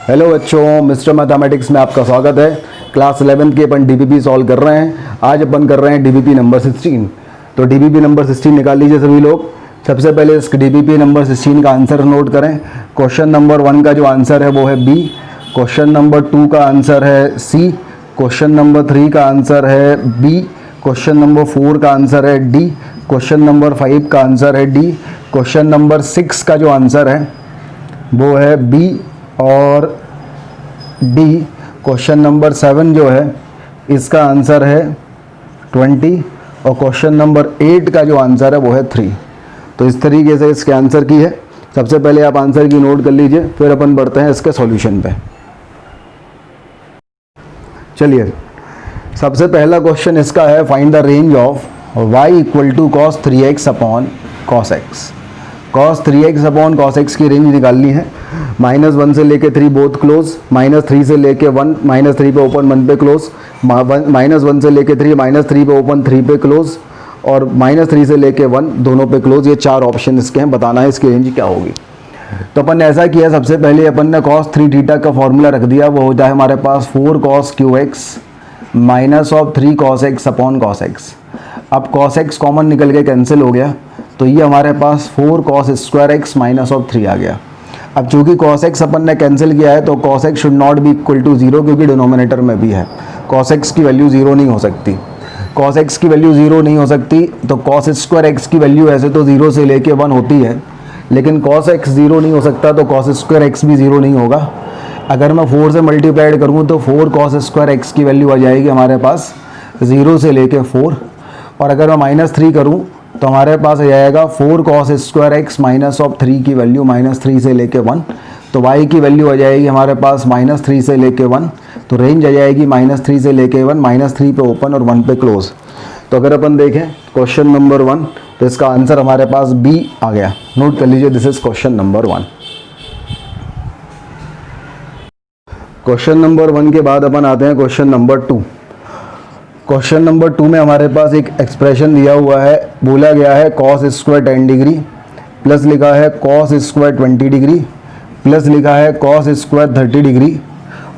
Hello बच्चों, mister mathematics में आपका स्वागत है। क्लास 11 की अपन डीबीपी सॉल्व कर रहे हैं। आज अपन कर रहे हैं डीबीपी नंबर 16। तो डीबीपी नंबर 16 निकाल लीजिए सभी लोग। सबसे पहले इस डीबीपी नंबर 16 का आंसर नोट करें। क्वेश्चन नंबर 1 का जो आंसर है वो है बी। क्वेश्चन नंबर 2 का आंसर है सी। क्वेश्चन नंबर 3 का आंसर है बी। क्वेश्चन नंबर 4 का आंसर है डी। क्वेश्चन नंबर 5 का आंसर है डी। क्वेश्चन नंबर 6 का जो आंसर है वो है बी और डी। क्वेश्चन नंबर 7 जो है इसका आंसर है 20 और क्वेश्चन नंबर 8 का जो आंसर है वो है 3। तो इस तरीके से इसके आंसर की है। सबसे पहले आप आंसर की नोट कर लीजिए, फिर अपन बढ़ते हैं इसके सॉल्यूशन पे। चलिए, सबसे पहला क्वेश्चन इसका है find the range of y equal to cos 3x upon cos x. Cos 3x upon cos x की रेंज निकालनी है। -1 से लेके 3 बोथ क्लोज, -3 से लेके 1, -3 पे ओपन 1 पे क्लोज, -1 से लेके 3, -3 पे ओपन 3 पे क्लोज और -3 से लेके 1 दोनों पे क्लोज। ये 4 ऑप्शन इसके हैं, बताना है इसकी रेंज क्या होगी। तो अपन ने ऐसा किया, सबसे पहले अपन ने cos 3 थीटा का फॉर्मूला रख दिया। वो होता है हमारे पास 4 cos QX minus of 3 cos x upon cos x। अब cos x कॉमन निकल के कैंसिल हो गया, तो ये हमारे पास 4 cos square x minus of 3 आ गया। अब चूंकि cos x अपन ने कैंसिल किया है तो cos x should not be equal to 0, क्योंकि डिनोमिनेटर में भी है। cos x की वैल्यू 0 नहीं हो सकती। cos x की वैल्यू 0 नहीं हो सकती, तो cos स्क्वायर एक्स की वैल्यू ऐसे तो 0 से लेके 1 होती है, लेकिन cos x 0 नहीं हो सकता, तो cos स्क्वायर एक्स भी 0 नहीं होगा। अगर मैं 4 से मल्टीप्लाइड करूँ तो 4 cos स्क्वायर एक्स की वैल्यू आ जाएगी हमारे पास 0 से लेके 4। और अगर मैं -3 करूँ तो हमारे पास आ जाएगा 4 cos square x minus of 3 की वैल्यू -3 से लेके 1। तो y की वैल्यू आ जाएगी हमारे पास -3 से लेके 1। तो रेंज आ जाएगी -3 से लेके 1, -3 पे ओपन और 1 पे क्लोज। तो अगर अपन देखें क्वेश्चन नंबर 1, तो इसका आंसर हमारे पास बी आ गया। नोट कर लीजिए, this is question number 1। Question number 1 के बाद अपन आते हैं क्वेश्चन नंबर 2। क्वेश्चन नंबर 2 में हमारे पास एक एक्सप्रेशन दिया हुआ है। बोला गया है cos स्क्वायर 10 डिग्री प्लस लिखा है cos स्क्वायर 20 डिग्री प्लस लिखा है cos स्क्वायर 30 डिग्री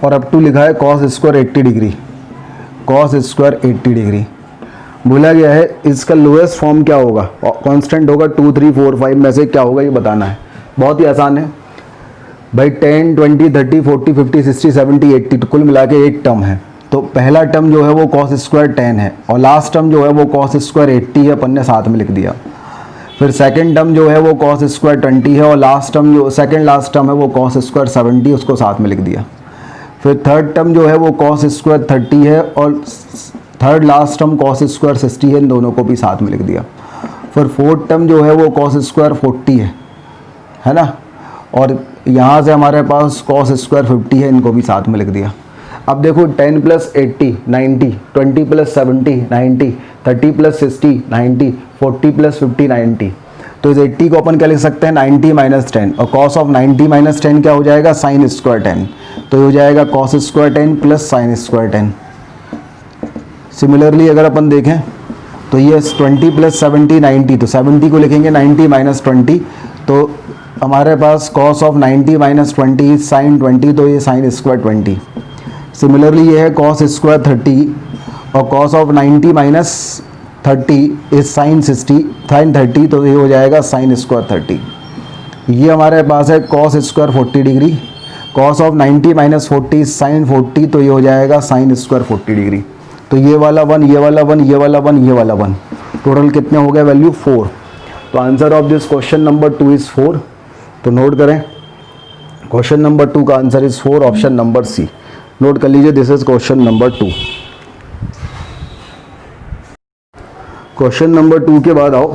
और अप टू लिखा है cos square 80 degree. cos square 80 degree बोला गया है। इसका लोएस्ट फॉर्म क्या होगा, कांस्टेंट होगा 2, 3, 4, 5 में से क्या होगा ये बताना है। बहुत ही आसान है भाई। 10, 20, 30, 40, 50, 60, 70, 80 तो कुल मिला के 8 टर्म है। तो पहला टर्म जो है वो cos स्क्वायर 10 है और लास्ट टर्म जो है वो cos स्क्वायर 80 है, अपन ने साथ में लिख दिया। फिर सेकंड टर्म जो है वो cos स्क्वायर 20 है और लास्ट टर्म जो सेकंड लास्ट टर्म है वो cos स्क्वायर 70, उसको साथ में लिख दिया। फिर थर्ड टर्म जो है वो cos स्क्वायर 30 है और third last term cos square 60 है, इन दोनों को भी साथ में लिख दिया। फिर फोर्थ टर्म जो है वो cos स्क्वायर 40 है ना, और यहाँ से हमारे पास cos स्क्वायर 50 है, इनको भी साथ में लिख दिया। अब देखो 10 प्लस 80 90, 20 प्लस 70 90, 30 प्लस 60 90, 40 प्लस 50 90। तो इस 80 को अपन क्या लिख सकते हैं 90 माइनस 10, और cos ऑफ 90 माइनस 10 क्या हो जाएगा साइन स्क्वायर 10। तो ये हो जाएगा cos square 10 plus sine square 10। Similarly अगर अपन देखें तो ये 20 प्लस 70 90, तो 70 को लिखेंगे 90 माइनस 20, तो हमारे पास cos ऑफ 90 माइनस 20 साइन 20, तो ये साइन स्क्वायर 20। सिमिलरली ये है cos स्क्वायर 30 और cos of 90 minus 30 is sine 30, तो ये हो जाएगा साइन स्क्वायर 30। ये हमारे पास है cos square 40 degree, cos of 90 minus 40 sine 40, तो ये हो जाएगा साइन स्क्वायर 40 डिग्री। तो ये वाला 1, ये वाला 1, ये वाला 1, ये वाला 1, टोटल कितने हो गए वैल्यू 4। तो answer of this question number 2 is 4। तो नोट करें, क्वेश्चन नंबर 2 का answer is 4, option number C. Note कर लीजिए, this is question number 2। Question number 2 के बाद आओ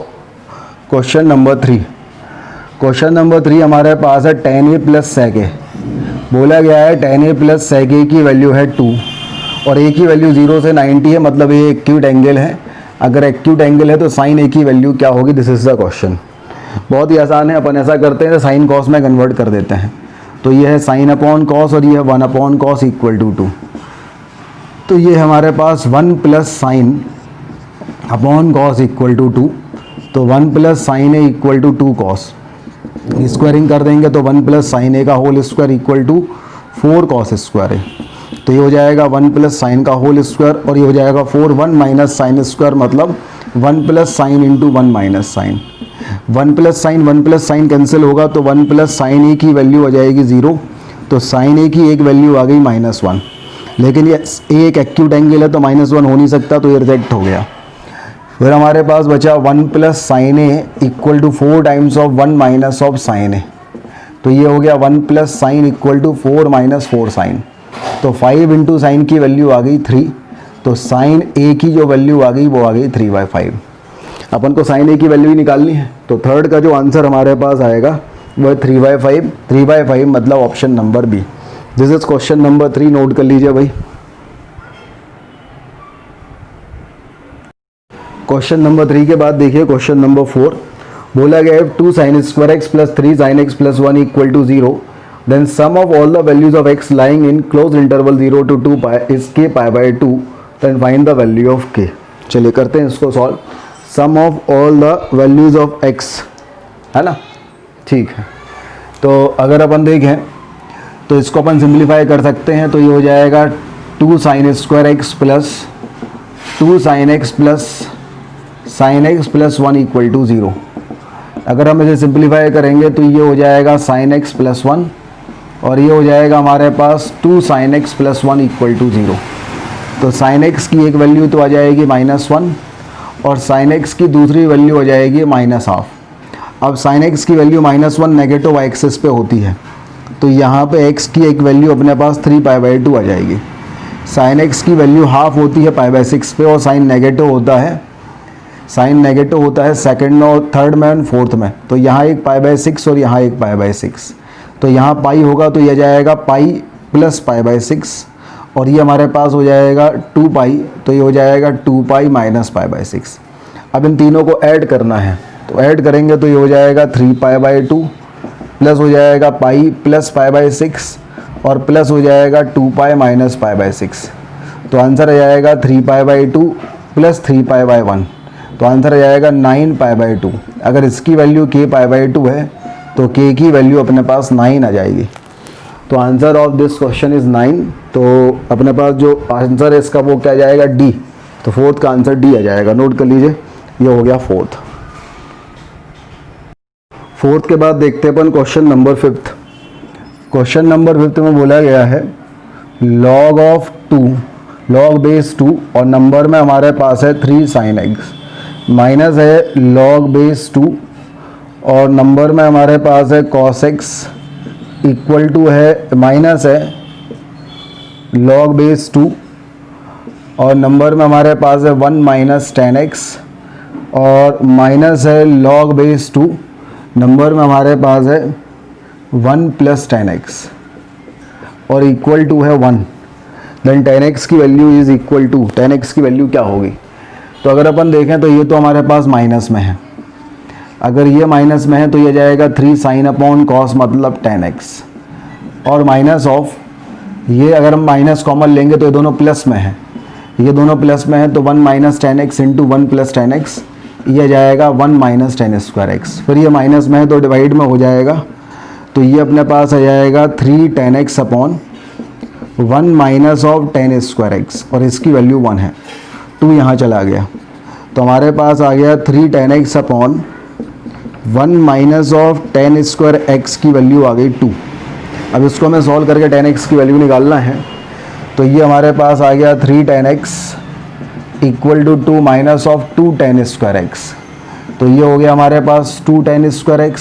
क्वेश्चन नंबर 3। क्वेश्चन नंबर 3 हमारे पास है tan a plus sec a। बोला गया है tan a plus sec a की वैल्यू है 2 और a की वैल्यू 0 से 90 है, मतलब ये एक्यूट एंगल है। अगर एक्यूट एंगल है तो साइन a की वैल्यू क्या होगी, दिस इज द क्वेश्चन। बहुत ही आसान है, अपन ऐसा करते हैं साइन कॉस में कन्वर्ट कर देते हैं। तो ये है साइन अपॉन कॉस और ये है 1 अपॉन कॉस इक्वल टू 2। तो ये हमारे पास 1 plus sine upon cos equal to 2, तो 1 plus sine A equal to 2 cos. Squaring कर देंगे तो 1 प्लस साइन ए का whole square equal to 4 cos square है, तो ये हो जाएगा 1 प्लस साइन का होल स्क्वायर, और ये हो जाएगा 4 1 माइनस साइन स्क्वायर मतलब 1 plus sine into 1 minus sine. 1 plus sine cancel होगा तो 1 प्लस साइन ए की वैल्यू हो जाएगी 0, तो साइन ए की एक वैल्यू आ गई -1। लेकिन ये एक एक्यूट एंगल है तो -1 हो नहीं सकता, तो ये रिजेक्ट हो गया। फिर हमारे पास बचा 1 plus sine A equal to 4 times of 1 minus of sine A, तो ये हो गया 1 plus sine equal to 4 minus 4 sine, तो 5 इंटू साइन की वैल्यू आ गई 3, तो साइन ए की जो वैल्यू आ गई वो आ गई 3/5। अपन को साइन ए की वैल्यू ही निकालनी है, तो थर्ड का जो आंसर हमारे पास आएगा वो 3/5। 3/5 मतलब option number B. This is question number 3, note कर लीजिए भाई। क्वेश्चन नंबर 3 के बाद देखिए क्वेश्चन नंबर 4, बोला गया है 2 sin square x plus 3 sin x plus 1 equal to 0, then sum of all the values of x lying in closed interval 0 to 2 pi is k pi by 2, then find the value of k। चलिए करते हैं इसको solve. Sum of all the values of x, है ना, ठीक है। तो अगर अपन देखें तो इसको अपन सिंप्लीफाई कर सकते हैं, तो ये हो जाएगा 2 sin square x plus 2 sin x plus sin x plus 1 equal to 0। अगर हम इसे सिंप्लीफाई करेंगे तो ये हो जाएगा sin x plus 1, और ये हो जाएगा हमारे पास 2 sin x plus 1 equal to 0। तो sin x की एक वैल्यू तो आ जाएगी -1, और sin x की दूसरी वैल्यू हो जाएगी -12। अब sin x की वैल्यू -1 नेगेटिव एक्सिस पे होती है, तो यहाँ पे x की एक वैल्यू अपने पास 3π/2 आ जाएगी। sin x की वैल्यू हाफ होती है π/6 पे, और साइन नेगेटिव होता है सेकंड और थर्ड में और फोर्थ में, तो यहाँ एक π/6 और यहाँ एक π/6, तो यहाँ पाई होगा तो यह जाएगा पाई प्लस π/6, और ये हमारे पास हो जाएगा 2 पाई, तो ये हो जाएगा 2 पाई माइनस π/6। अब इन तीनों को ऐड करना है, तो ऐड करेंगे तो ये हो जाएगा 3π/2 प्लस हो जाएगा पाई प्लस π/6, और प्लस हो जाएगा 2 पाई माइनस π/6, तो आंसर आ जाएगा 3π/2 प्लस 3π/1, तो आंसर आ जाएगा 9π/2। अगर इसकी वैल्यू k π/2 है तो k की वैल्यू अपने पास 9 आ जाएगी। तो answer of this question is 9। तो अपने पास जो आंसर है इसका वो क्या जाएगा, डी। तो फोर्थ का आंसर डी आ जाएगा, नोट कर लीजिए, ये हो गया फोर्थ। फोर्थ के बाद देखते हैं अपन क्वेश्चन नंबर 5। क्वेश्चन नंबर 5 में बोला गया है log ऑफ 2 log बेस 2, और नंबर में हमारे पास है 3 sin x, माइनस है log बेस 2, और नंबर में हमारे पास है cos x इक्वल टू है माइनस है log बेस 2, और नंबर में हमारे पास है 1 माइनस tan x, और माइनस है log बेस 2, नंबर में हमारे पास है 1 प्लस tan x, और इक्वल टू है 1। देन tan x की value is equal to, tan x की वैल्यू क्या होगी, तो अगर अपन देखें तो ये तो हमारे पास माइनस में है, अगर ये माइनस में है तो ये जाएगा 3 sin अपॉन कॉस मतलब tan x, और माइनस ऑफ, ये अगर हम माइनस कॉमन लेंगे तो ये दोनों प्लस में है, ये दोनों प्लस में है, तो 1 minus tan x into 1 plus tan x, ये जाएगा 1 माइनस tan स्क्वायर x। फिर ये माइनस में है तो डिवाइड में हो जाएगा, तो ये अपने पास आ जाएगा 3 tan x upon 1 minus of tan square x, और इसकी वैल्यू 1 है, 2 यहाँ चला गया, तो हमारे पास आ गया 3 tan x upon 1 minus of tan square x की वैल्यू आ गई 2। अब इसको हमें सॉल्व करके tan x की वैल्यू निकालना है, तो ये हमारे पास आ गया 3 tan x equal to 2 minus of 2 tan square x, तो ये हो गया हमारे पास 2 tan स्क्वायर x,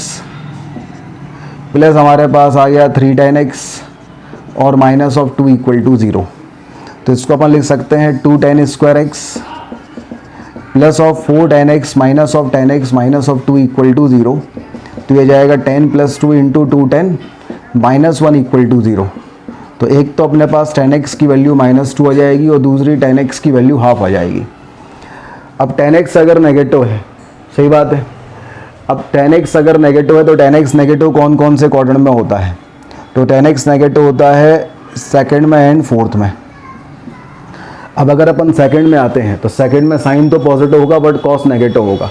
प्लस हमारे पास आ गया 3 tan x, और माइनस ऑफ 2 इक्वल टू 0। तो इसको अपन लिख सकते हैं 2 tan square x plus of 4 tan x minus of tan x minus of 2 equal to 0, तो ये जाएगा 10 plus 2 into 2 10 minus 1 equal to 0। तो एक तो अपने पास tan x की वैल्यू -2 आ जाएगी, और दूसरी tan x की वैल्यू हाफ आ जाएगी। अब tan x अगर नेगेटिव है, सही बात है, अब tan x अगर नेगेटिव है तो tan x नेगेटिव कौन कौन से क्वाड्रेंट में होता है, तो tan x नेगेटिव होता है सेकंड में एंड फोर्थ में। अब अगर अपन सेकंड में आते हैं तो सेकंड में साइन तो पॉजिटिव होगा बट कॉस नेगेटिव होगा,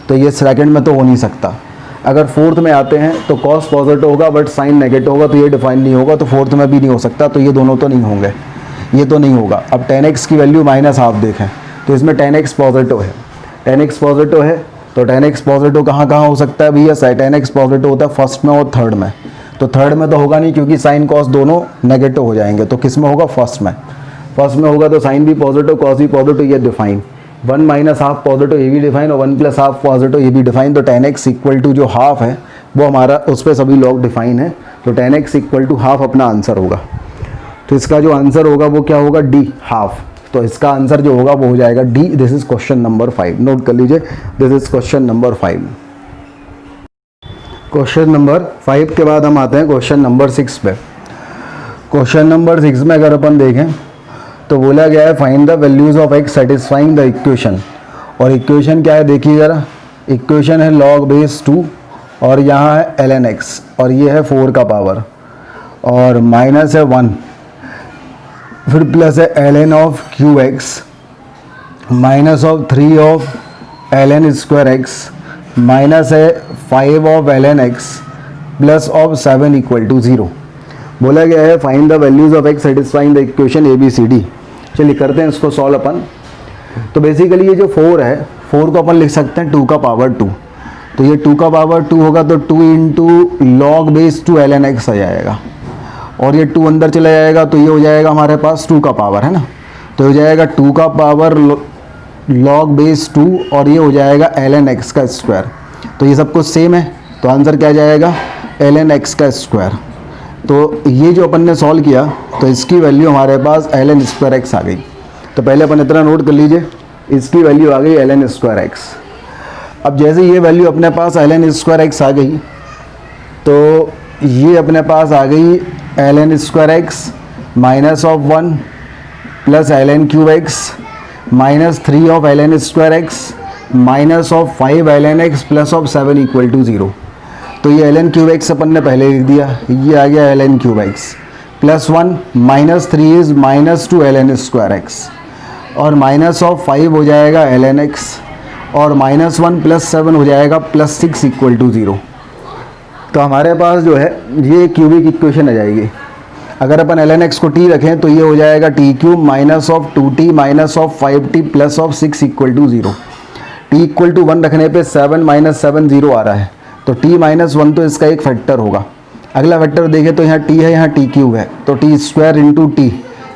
तो ये सेकंड में तो हो नहीं सकता। अगर फोर्थ में आते हैं तो कॉस पॉजिटिव होगा बट साइन नेगेटिव होगा, तो ये डिफाइन नहीं होगा, तो फोर्थ में भी नहीं हो सकता, तो ये दोनों तो नहीं होंगे, ये तो नहीं होगा। अब tan x की वैल्यू -1/2 देखें तो इसमें tan x पॉजिटिव है, tan x पॉजिटिव है, तो tan x पॉजिटिव कहाँ कहाँ हो सकता है भैया, tan x पॉजिटिव होता है फर्स्ट में और थर्ड में, तो थर्ड में तो होगा नहीं क्योंकि साइन कॉस दोनों नेगेटिव हो जाएंगे, तो किस में होगा, फर्स्ट में। फर्स्ट में होगा तो साइन भी पॉजिटिव कॉस भी पॉजिटिव, ये डिफाइन, 1 - ½ पॉजिटिव ये भी डिफाइन और 1 + ½ पॉजिटिव ये भी डिफाइन, तो tan x = जो हाफ है वो हमारा उस पर सभी लॉग डिफाइन है, तो tan x = हाफ अपना आंसर होगा। तो इसका जो आंसर होगा वो क्या होगा, D हाफ, तो इसका आंसर जो होगा वो हो जाएगा D। This is question number 5, note कर लीजिए, this is question number 5। Question number 5 के बाद हम आते हैं क्वेश्चन नंबर 6 पे। क्वेश्चन नंबर 6 में अगर अपन देखें तो बोला गया है find the values of x satisfying the equation, और इक्वेशन क्या है देखिए ज़रा, इक्वेशन है log बेस 2 और यहाँ है ln x और ये है 4 का पावर और माइनस है 1, फिर प्लस है ln of qx minus of 3 of ln square x minus है 5 of ln x plus of 7 = 0। बोला गया है find the values of x satisfying the equation ABCD। चलिए करते हैं इसको सॉल्व अपन। तो बेसिकली ये जो 4 है, 4 को अपन लिख सकते हैं 2 का पावर 2, तो ये 2 का पावर 2 होगा तो 2 × log बेस 2 ln x आ जाएगा और ये 2 अंदर चला जाएगा तो ये हो जाएगा हमारे पास 2 का पावर, है ना, तो हो जाएगा 2 का पावर log बेस 2 और ये हो जाएगा ln x का स्क्वायर, तो ये सब कुछ सेम है, तो आंसर क्या जाएगा, ln x का स्क्वायर। तो ये जो अपन ने सॉल्व किया तो इसकी वैल्यू हमारे पास ln स्क्वायर x आ गई। तो पहले अपन इतना नोट कर लीजिए, इसकी वैल्यू आ गई ln स्क्वायर x। अब जैसे ये वैल्यू अपने पास ln स्क्वायर x आ गई तो ये अपने पास आ गई ln square x minus of 1 plus ln cube x minus 3 of ln square x minus of 5 ln x plus of 7 = 0। तो ये ln क्यूब x अपन ने पहले लिख दिया, ये आ गया ln cube x plus 1 minus 3 is -2 ln square x और minus of 5 हो जाएगा ln x और -1 प्लस 7 हो जाएगा प्लस 6 = 0। तो हमारे पास जो है ये क्यूबिक इक्वेशन आ जाएगी। अगर अपन ln x को t रखें तो ये हो जाएगा t³ minus of 2t minus of 5t plus of 6 = 0। t = 1 रखने पे 7 - 7 0 आ रहा है, तो t - 1 तो इसका एक फैक्टर होगा। अगला फैक्टर देखें तो यहाँ t है, यहाँ t³ है, तो t² × t,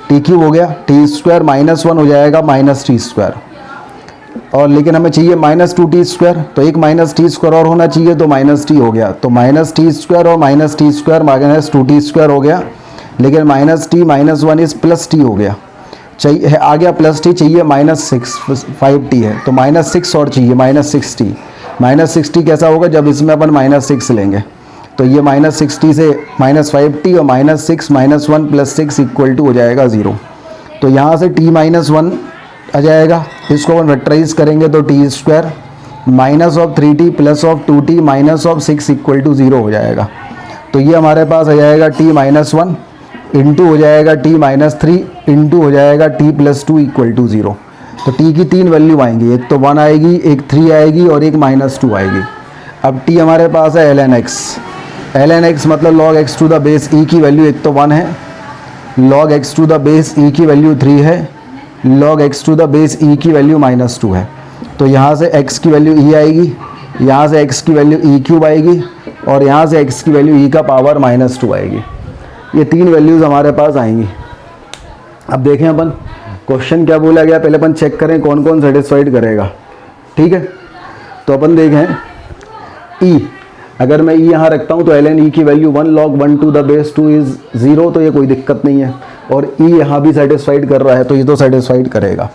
t³ हो गया, t² -1 हो जाएगा -t², और लेकिन हमें चाहिए -2t², तो एक -t² और होना चाहिए, तो -t हो गया, तो -t² और -t² माइनस 2t² हो गया, लेकिन -t - 1 इस +t हो गया, चाहिए आ गया +t, चाहिए -5t है, तो -6 और चाहिए -6t। -6t कैसा होगा जब इसमें अपन -6 लेंगे, तो ये -6t से -5t और -6 - 1 + 6 = हो जाएगा 0। तो यहाँ से t - 1 आ जाएगा, इसको अपन फैक्टराइज करेंगे तो t² minus of 3t plus of 2t minus of 6 = 0 हो जाएगा। तो ये हमारे पास आ जाएगा t - 1 इंटू हो जाएगा t - 3 इंटू हो जाएगा t + 2 = 0। तो t की 3 वैल्यू आएंगी, एक तो 1 आएगी, एक 3 आएगी और एक -2 आएगी। अब t हमारे पास है ln x, ln x मतलब log x to the base e की वैल्यू एक तो 1 है, log x to the base e की वैल्यू 3 है, log x to the base e की वैल्यू -2 है। तो यहाँ से x की वैल्यू e आएगी, यहाँ से x की वैल्यू e³ आएगी और यहाँ से x की वैल्यू e का पावर -2 आएगी। ये 3 वैल्यूज़ हमारे पास आएंगी। अब देखें अपन क्वेश्चन क्या बोला गया, पहले अपन चेक करें कौन कौन सेटिस्फाइड करेगा, ठीक है। तो अपन देखें e, अगर मैं e यहाँ रखता हूँ तो ln e की value 1 log 1 to the base 2 is 0, तो ये कोई दिक्कत नहीं है, और e यहाँ भी सेटिस्फाइड कर रहा है तो ये तो सेटिस्फाइड करेगा।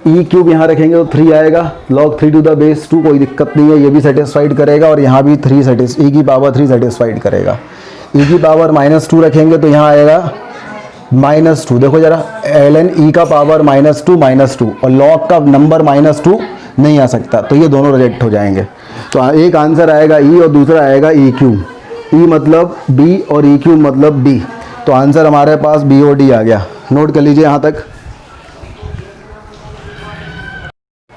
e³ यहाँ रखेंगे तो 3 आएगा, log 3 to the base 2 कोई दिक्कत नहीं है, ये भी सेटिस्फाइड करेगा, और यहाँ भी e की पावर 3 सेटिस्फाइड करेगा। e की पावर -2 रखेंगे तो यहाँ आएगा -2, देखो जरा ln e का पावर -2 और log का नंबर -2 नहीं आ सकता, तो ये दोनों रिजेक्ट हो जाएंगे। तो एक आंसर आएगा e और दूसरा आएगा e³ e मतलब b और e³ मतलब d, तो आंसर हमारे पास b और d आ गया। नोट कर लीजिए यहाँ तक।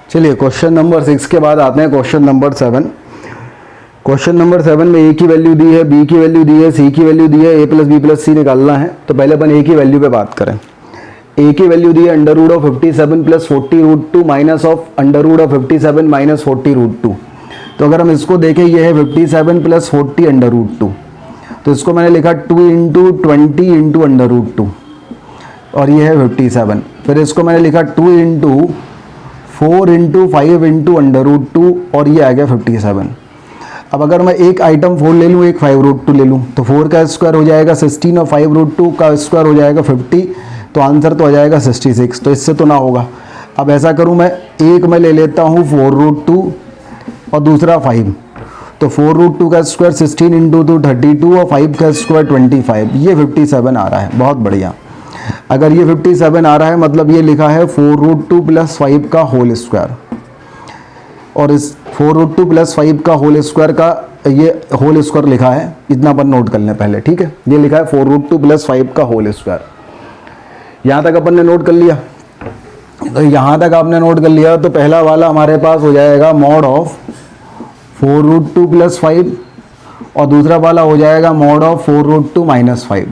चलिए क्वेश्चन नंबर 6 के बाद आते हैं क्वेश्चन नंबर 7। क्वेश्चन नंबर 7 में ए की वैल्यू दी है, बी की वैल्यू दी है, सी की वैल्यू दी है, ए प्लस बी प्लस सी निकालना है। तो पहले अपन ए की वैल्यू पे बात करें। ए की वैल्यू दी है under root of 57 plus 40 root 2 minus of under root of 57 minus 40 root 2। तो अगर हम इसको देखें, ये है 57 प्लस 40 अंडर रूट 2, तो इसको मैंने लिखा 2 इंटू 20 इंटू अंडर रूट 2, और ये है 57। फिर इसको मैंने लिखा 2 into 4 into 5 into under root 2, और ये आ गया 57। अब अगर मैं एक आइटम 4 ले लूँ, एक 5 रूट 2 ले लूँ, तो 4 का स्क्वायर हो जाएगा 16 और 5 रूट 2 का स्क्वायर हो जाएगा 50, तो आंसर तो हो जाएगा 66। तो इससे तो ना होगा। अब ऐसा करूँ, मैं एक में ले लेता हूँ 4 रूट 2 और दूसरा 5, तो 4 रूट 2 का स्क्वायर 16 इंटू 2 32 और 5 का स्क्वायर 25, ये 57 आ रहा है। बहुत बढ़िया। अगर ये 57 आ रहा है, मतलब ये लिखा है 4 रूट 2 प्लस 5 का होल स्क्वायर, और इस 4 रूट 2 प्लस 5 का होल स्क्वायर का ये होल स्क्वायर लिखा है, इतना अपन नोट कर लें पहले, ठीक है। ये लिखा है 4 रूट 2 प्लस 5 का होल स्क्वायर। यहाँ तक अपन ने नोट कर लिया। तो यहाँ तक आपने नोट कर लिया, तो पहला वाला हमारे पास हो जाएगा मॉड ऑफ 4 रूट 2 प्लस 5, और दूसरा वाला हो जाएगा मॉड ऑफ 4 रूट 2 माइनस 5।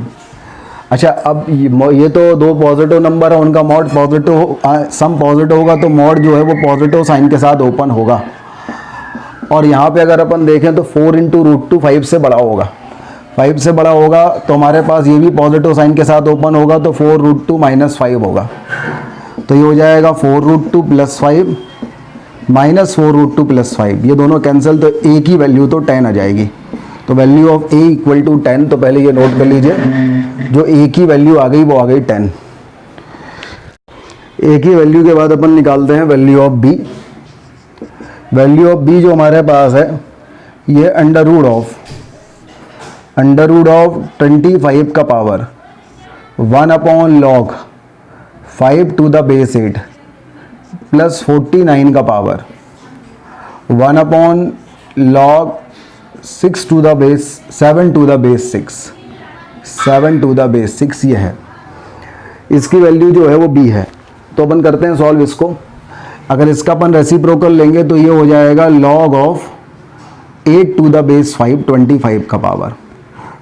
अच्छा, अब ये तो दो पॉजिटिव नंबर है, उनका मॉड पॉजिटिव, सम पॉजिटिव होगा तो मॉड जो है वो पॉजिटिव साइन के साथ ओपन होगा। और यहाँ पे अगर अपन देखें तो 4 इंटू रूट 2 5 से बड़ा होगा, 5 से बड़ा होगा, तो हमारे पास ये भी पॉजिटिव साइन के साथ ओपन होगा, तो 4 रूट 2 माइनस 5 होगा। तो ये हो जाएगा 4 root 2 plus 5 minus 4 root 2 plus 5, ये दोनों कैंसिल, तो ए की वैल्यू तो 10 आ जाएगी। तो value of A equal to 10, तो पहले ये नोट कर लीजिए, जो ए की वैल्यू आ गई वो आ गई 10। ए की वैल्यू के बाद अपन निकालते हैं value of B. Value of B जो हमारे पास है, ये अंडर रूट ऑफ 25 का power 1 upon log 5 to the base 8 plus 49 का power 1 upon log 6 to the base 7 to the base 6, 7 to the base 6, ये है। इसकी वैल्यू जो है वो b है। तो अपन करते हैं सॉल्व इसको। अगर इसका अपन रेसिप्रोकल लेंगे तो ये हो जाएगा log of 8 to the base 5, 25 का पावर।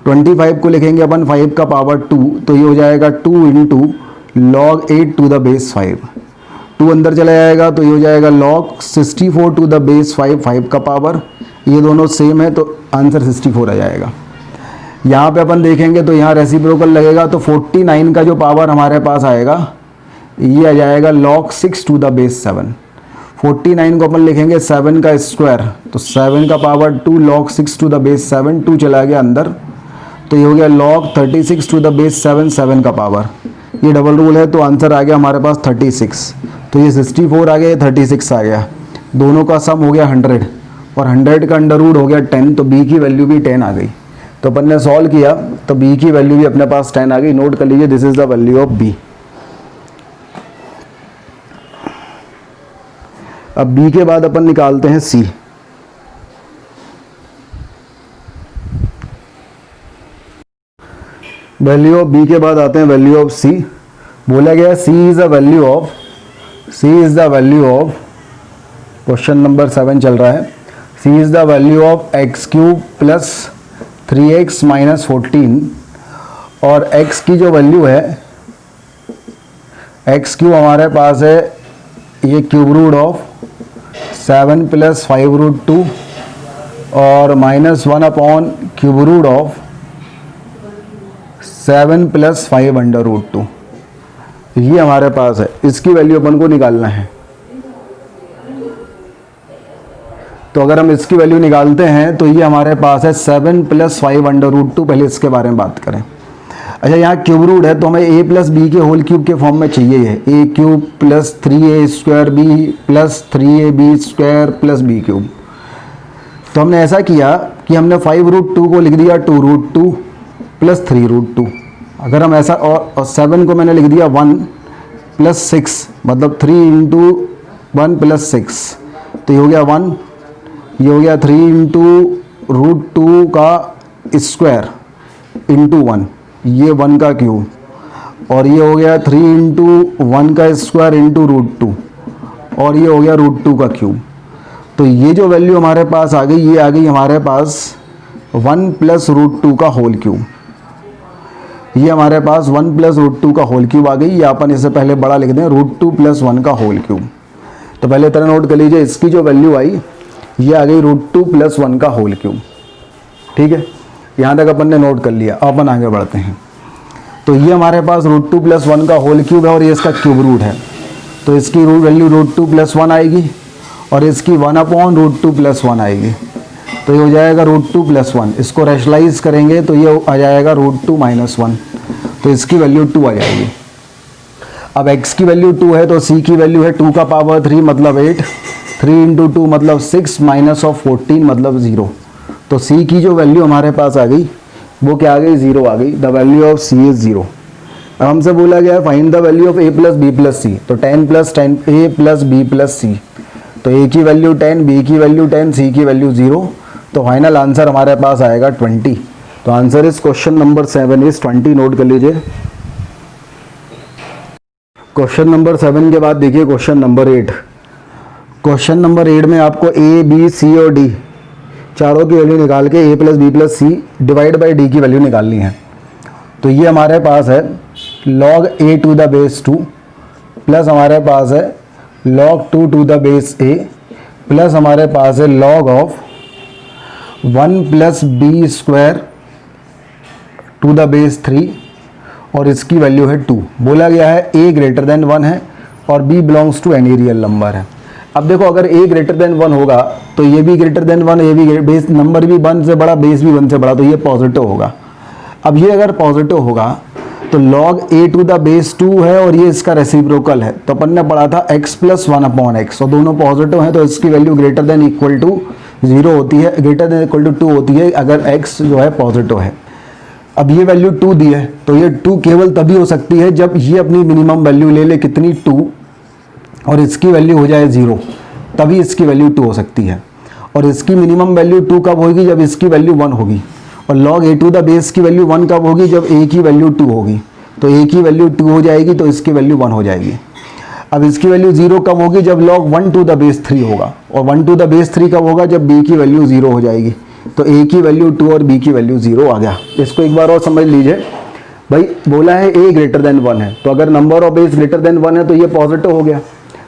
25 को लिखेंगे अपन 5 का पावर 2, तो ये हो जाएगा 2 into log 8 to the base 5, 2 अंदर चला जाएगा, तो ये हो जाएगा log 64 टू द बेस 5, 5 का पावर। ये दोनों सेम है, तो आंसर 64 आ जाएगा। यहाँ पे अपन देखेंगे तो यहाँ रेसिप्रोकल लगेगा, तो 49 का जो पावर हमारे पास आएगा, ये आ जाएगा log 6 टू द बेस 7। 49 को अपन लिखेंगे 7 का स्क्वायर, तो 7 का power 2 log 6 to the base 7, 2 चला गया अंदर, तो ये हो गया log 36 टू द बेस 7, 7 का पावर। ये डबल रूल है, तो आंसर आ गया हमारे पास 36। तो ये 64 आ गया, 36 आ गया, दोनों का सम हो गया 100, और 100 का अंडर रूट हो गया 10, तो b की वैल्यू भी 10 आ गई। तो अपन ने सॉल्व किया, तो b की वैल्यू भी अपने पास 10 आ गई। नोट कर लीजिए, this is the value of b। अब b के बाद अपन निकालते हैं c। वैल्यू ऑफ b के बाद आते हैं वैल्यू ऑफ c। बोला गया c is the value of question number 7 चल रहा है, c is the value of x cube plus 3x minus 14, और x की जो वैल्यू है, x क्यूब हमारे पास है ये cube root of 7 plus 5 root 2 और minus 1 upon cube root of 7 plus 5 under root 2, ये हमारे पास है। इसकी वैल्यू अपन को निकालना है। तो अगर हम इसकी वैल्यू निकालते हैं तो ये हमारे पास है 7 प्लस 5 अंडर रूट 2। पहले इसके बारे में बात करें। अच्छा, यहाँ क्यूब रूट है, तो हमें a प्लस बी के होल क्यूब के फॉर्म में चाहिए है, a cube plus 3a square b plus 3ab square plus b cube. तो हमने ऐसा किया कि हमने 5 रूट 2 को लिख दिया 2 रूट 2 प्लस 3 रूट 2। अगर हम ऐसा, और 7 को मैंने लिख दिया 1 प्लस 6, मतलब 3 इंटू 1 प्लस 6, तो ये हो गया 1, ये हो गया 3 इंटू रूट 2 का स्क्वायर इंटू 1, ये 1 का क्यूब, और ये हो गया 3 इंटू 1 का स्क्वायर इंटू रूट 2, और ये हो गया रूट 2 का क्यूब। तो ये जो वैल्यू हमारे पास आ गई, ये आ गई हमारे पास 1 + √2 का होल क्यूब। ये हमारे पास 1 + √2 का होल क्यूब आ गई। या अपन इससे पहले बड़ा लिख दें √2 + 1 का होल क्यूब। तो पहले तरह नोट कर लीजिए, इसकी जो वैल्यू आई ये आ गई √2 + 1 का होल क्यूब। ठीक है, यहाँ तक अपन ने नोट कर लिया। अब अपन आगे बढ़ते हैं। तो ये हमारे पास √2 + 1 का होल क्यूब है और ये इसका क्यूब रूट है। तो इसकी रूट वैल्यू √2 + 1 आएगी और इसकी 1/√2 + 1 आएगी। तो ये हो जाएगा √2 + 1। इसको रैशनलाइज करेंगे तो ये आ जाएगा √2 - 1। तो इसकी वैल्यू 2 आ जाएगी। अब x की वैल्यू 2 है तो c की वैल्यू है 2 का पावर 3 मतलब 8, 3 × 2 मतलब 6 माइनस ऑफ 14 मतलब 0। तो c की जो वैल्यू हमारे पास आ गई वो क्या आ गई, 0 आ गई। The value of c is 0। अब हमसे बोला गया है find the value of a + b + c। तो 10 + 10 a + b + c। तो a की वैल्यू 10, b की वैल्यू 10, c की वैल्यू 0। तो फाइनल आंसर हमारे पास आएगा 20। तो आंसर इस क्वेश्चन नंबर 7 इज 20। नोट कर लीजिए। क्वेश्चन नंबर 7 के बाद देखिए क्वेश्चन नंबर 8। क्वेश्चन नंबर 8 में आपको a, b, c और d चारों की वैल्यू निकाल के a + b + c divide by d की वैल्यू निकालनी है। तो ये हमारे पास है log a⁴ प्लस हमारे पास है log 2⁴ प्लस हमारे पास है log ऑफ 1 + b² 3 और इसकी वैल्यू है 2। बोला गया है a ग्रेटर देन 1 है और b belongs to any real number है। अब देखो अगर a ग्रेटर देन 1 होगा तो ये भी ग्रेटर देन 1, ये भी बेस नंबर भी 1 से बड़ा, बेस भी 1 से बड़ा, तो ये पॉजिटिव होगा। अब ये अगर पॉजिटिव होगा तो log a⁴ है और ये इसका रेसिप्रोकल है। तो अपन ने पढ़ा था x + 1/x और दोनों पॉजिटिव हैं तो इसकी value greater than equal to 0 होती है, ग्रेटर देन इक्वल टू 2 होती है अगर x जो है पॉजिटिव है। अब ये वैल्यू 2 दी है तो ये 2 केवल तभी हो सकती है जब ये अपनी मिनिमम वैल्यू ले ले कितनी 2 और इसकी वैल्यू हो जाए 0, तभी इसकी वैल्यू 2 हो सकती है। और इसकी मिनिमम वैल्यू 2 कब होगी, जब इसकी वैल्यू 1 होगी। और log a⁴ की वैल्यू 1 कब होगी, जब a की वैल्यू 2 होगी। तो a की वैल्यू 2 हो जाएगी तो इसकी वैल्यू 1 हो जाएगी। अब इसकी वैल्यू 0 कब होगी, जब log 1⁴ होगा। और 1⁴ कब होगा, जब b की वैल्यू 0 हो जाएगी। तो a की वैल्यू 2 और b की वैल्यू 0 आ गया। इसको एक बार और समझ लीजिए भाई, बोला है a ग्रेटर देन 1 है तो अगर number of a greater than 1 है तो ये पॉजिटिव हो गया।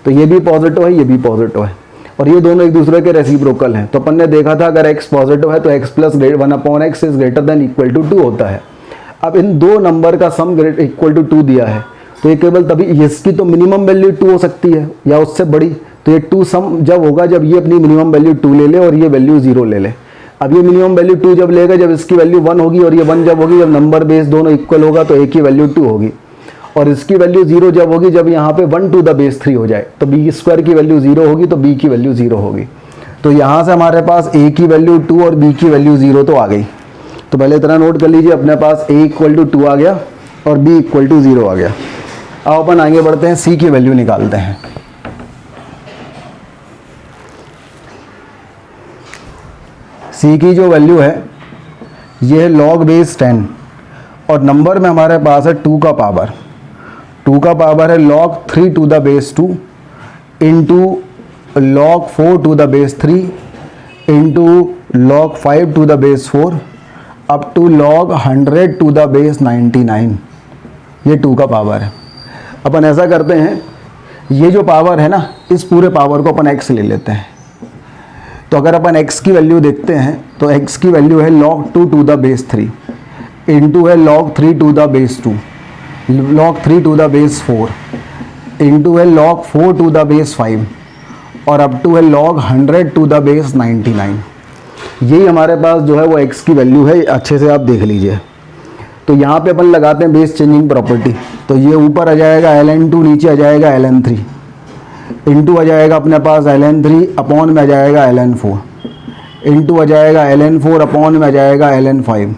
तो ये भी पॉजिटिव है, ये भी पॉजिटिव है और ये दोनों एक दूसरे के रेसिप्रोकल हैं। तो अपन ने देखा था अगर x पॉजिटिव है तो x + 1/x is greater than equal to 2 होता है। अब इन दो नंबर का सम इक्वल टू 2 दिया है तो ये केवल तभी, इसकी तो मिनिमम वैल्यू 2 हो सकती है या उससे बड़ी। तो ये 2 सम जब होगा जब ये अपनी मिनिमम वैल्यू 2 ले ले और ये वैल्यू 0 ले ले। अब ये मिनिमम वैल्यू 2 जब लेगा जब इसकी वैल्यू 1 होगी और ये 1 जब होगी, जब नंबर बेस दोनों इक्वल होगा तो a की वैल्यू 2 होगी और इसकी वैल्यू 0 जब होगी जब यहाँ पे 1⁴ हो जाए तो b² की वैल्यू 0 होगी तो b की वैल्यू 0 होगी। तो यहाँ से हमारे पास a की वैल्यू 2 और b की वैल्यू 0 तो आ गई। तो पहले इतना नोट कर लीजिए, अपने पास a = 2 आ गया और b = 0 आ गया। अब अपन आगे बढ़ते हैं, c की वैल्यू निकालते हैं। c की जो वैल्यू है ये है log बेस 10 और नंबर में हमारे पास है 2 का पावर। 2 का पावर है log 3⁴ into log 4⁴ into log 5⁴ up to log 100⁴99। ये 2 का पावर है। अपन ऐसा करते हैं, ये जो पावर है ना इस पूरे पावर को अपन x ले लेते हैं। तो अगर अपन x की वैल्यू देखते हैं तो x की वैल्यू है log 2⁴ इंटू है log 3⁴ log 3⁴ इंटू है log 4⁴ और अप टू है log 100⁴99। यही हमारे पास जो है वो x की वैल्यू है। अच्छे से आप देख लीजिए। तो यहाँ पे अपन लगाते हैं बेस चेंजिंग प्रॉपर्टी। तो ये ऊपर आ जाएगा ln2, नीचे आ जाएगा ln3 इंटू आ जाएगा अपने पास ln3 अपॉन में आ जाएगा ln4 इंटू आ जाएगा ln4 अपॉन में आ जाएगा ln5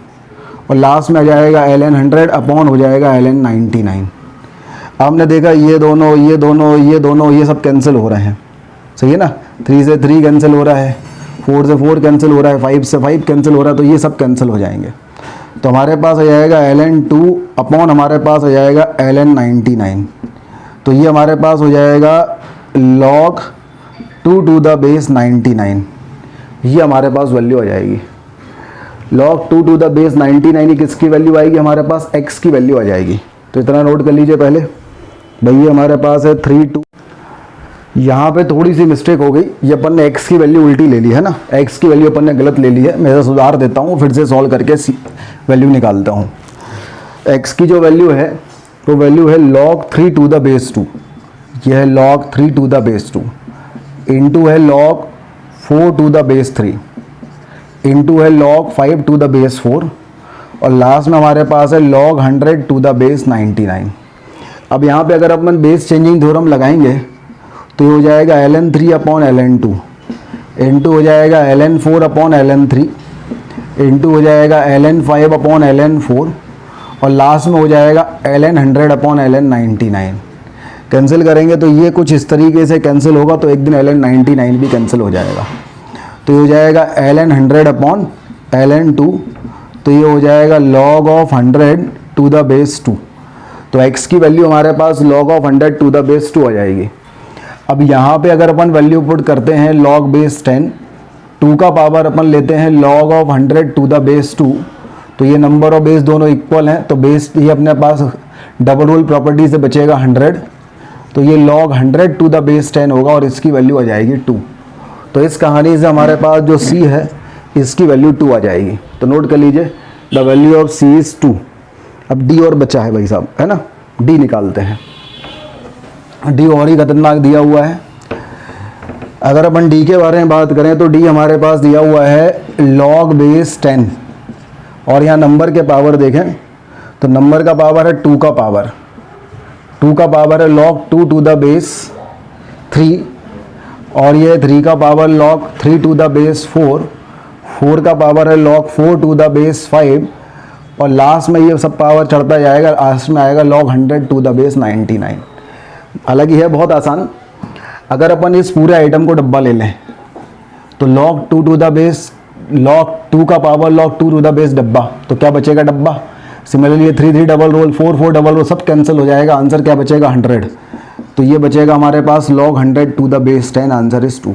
और लास्ट में आ जाएगा ln100 अपॉन हो जाएगा ln99। हमने देखा ये दोनों ये सब कैंसिल हो रहे हैं, सही है ना। 3 से 3 कैंसिल हो रहा है, 4 से 4 कैंसिल हो रहा है, 5 से 5 कैंसिल हो रहा है, तो ये सब कैंसिल हो जाएंगे। तो हमारे पास आ जाएगा ln2 अपॉन हमारे पास आ जाएगा ln99। तो ये हमारे पास हो जाएगा log 2 टू द बेस 99, ये हमारे पास वैल्यू आ जाएगी। log 2 टू द बेस 99 ही किसकी वैल्यू आएगी, हमारे पास x की वैल्यू आ जाएगी। तो इतना नोट कर लीजिए पहले भैया, हमारे पास है 3 2। यहाँ पे थोड़ी सी मिस्टेक हो गई, ये अपन ने x की वैल्यू उल्टी ले ली है ना, x की वैल्यू अपन ने गलत ले ली है। मैं सुधार देता हूँ, फिर से सॉल्व करके वैल्यू निकालता हूँ। x की जो वैल्यू है वो वैल्यू है log 3 टू द बेस 2, यह है log 3 to the base 2, into है log 4 to the base 3, into है log 5 टू द बेस 4, और लास्ट में हमारे पास है log 100 टू द बेस 99। अब यहाँ पे अगर अपन बेस चेंजिंग थ्योरम लगाएंगे तो ये हो जाएगा ln3 अपॉन ln2, इंटू हो जाएगा ln4 अपॉन ln3, इंटू हो जाएगा ln5 अपॉन ln4, और लास्ट में हो जाएगा ln100 अपॉन ln99। कैंसिल करेंगे तो ये कुछ इस तरीके से कैंसिल होगा, तो एक दिन ln99 भी कैंसिल हो जाएगा। तो ये हो जाएगा ln100 अपॉन ln2, तो ये हो जाएगा log of 100 to the base 2। तो x की वैल्यू हमारे पास log of 100 to the base 2 आ जाएगी। अब यहाँ पे अगर अपन वैल्यू पुट करते हैं log बेस 10, 2 का पावर अपन लेते हैं log of 100 to the base 2, तो ये नंबर और बेस दोनों इक्वल हैं, तो बेस ये अपने पास डबल रूल प्रॉपर्टी से बचेगा 100, तो ये log 100 टू द बेस 10 होगा और इसकी वैल्यू आ जाएगी 2। तो इस कहानी से हमारे पास जो c है इसकी वैल्यू 2 आ जाएगी। तो नोट कर लीजिए the value of c is 2। अब d और बचा है भाई साहब, है ना, d निकालते हैं। डी और ही खतरनाक दिया हुआ है। अगर अपन डी के बारे में बात करें तो डी हमारे पास दिया हुआ है log बेस 10, और यहाँ नंबर के पावर देखें तो नंबर का पावर है 2 का पावर, 2 का पावर है log 2 टू द बेस 3, और ये 3 का power log 3 to the base 4, 4 का पावर है log 4 टू द बेस 5, और लास्ट में ये सब पावर चढ़ता जाएगा, लास्ट में आएगा log 100 टू द बेस 99। हालांकि है बहुत आसान। अगर अपन इस पूरे आइटम को डब्बा ले लें तो log 2 to the base log 2 का power log 2 to the base डब्बा, तो क्या बचेगा डब्बा। Similarly 3 3 double role 4 4 double role सब कैंसिल हो जाएगा, आंसर क्या बचेगा 100। तो ये बचेगा हमारे पास log 100 to the base 10, answer is 2।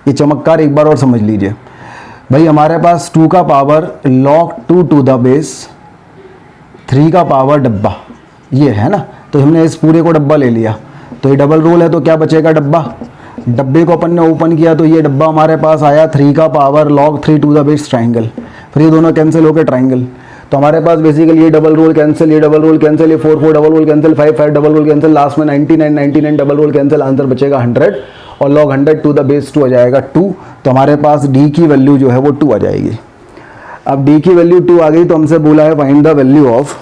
ये चमत्कार एक बार और समझ लीजिए भाई, हमारे पास 2 का power log 2 to the base 3 का पावर डब्बा, ये है ना, तो हमने इस पूरे को डब्बा ले लिया, तो ये डबल रोल है, तो क्या बचेगा डब्बा। डब्बे को अपन ने ओपन किया तो ये डब्बा हमारे पास आया 3 का power log 3 to the base triangle, फिर ये दोनों कैंसिल होकर ट्राइंगल। तो हमारे पास बेसिकली ये डबल रोल कैंसिल, ये डबल रोल कैंसिल, ये 4 4 double role cancel, 5 5 double role cancel, last में 99 99 डबल रोल कैंसिल, आंसर बचेगा 100, और log 100 टू द बेस 2 आ जाएगा 2। तो हमारे पास डी की वैल्यू जो है वो 2 आ जाएगी। अब डी की वैल्यू 2 आ गई तो हमसे बोला है find the value of,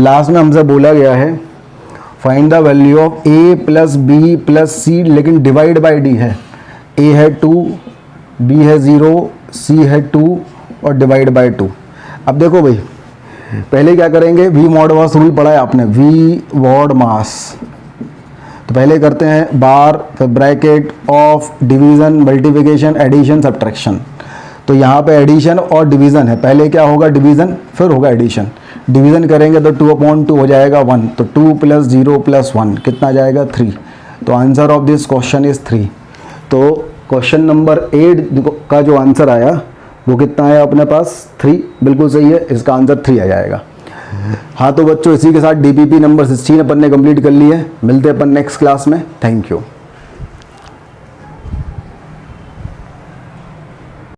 last में हमसे बोला गया है find the value of a plus b plus c, लेकिन डिवाइड बाय डी है, a है 2, b है 0, c है 2 और डिवाइड बाय 2। अब देखो भाई, पहले क्या करेंगे, वी मॉड मास रूल पढ़ा है आपने, वी मॉड मास। तो पहले करते हैं बार, फिर bracket of division, multiplication, addition, subtraction. तो यहाँ पे एडिशन और डिवीज़न है, पहले क्या होगा डिवीज़न, फिर होगा एडिशन। डिवीज़न करेंगे तो 2/2 हो जाएगा 1, तो 2 + 0 + 1 कितना आ जाएगा 3। तो answer of this question is 3। तो क्वेश्चन नंबर 8 का जो आंसर आया वो कितना आया अपने पास 3, बिल्कुल सही है, इसका आंसर 3 आ जाएगा। हाँ तो बच्चों, इसी के साथ DPP नंबर 16 अपन ने कंप्लीट कर ली है। मिलते हैं अपन नेक्स्ट क्लास में। Thank you.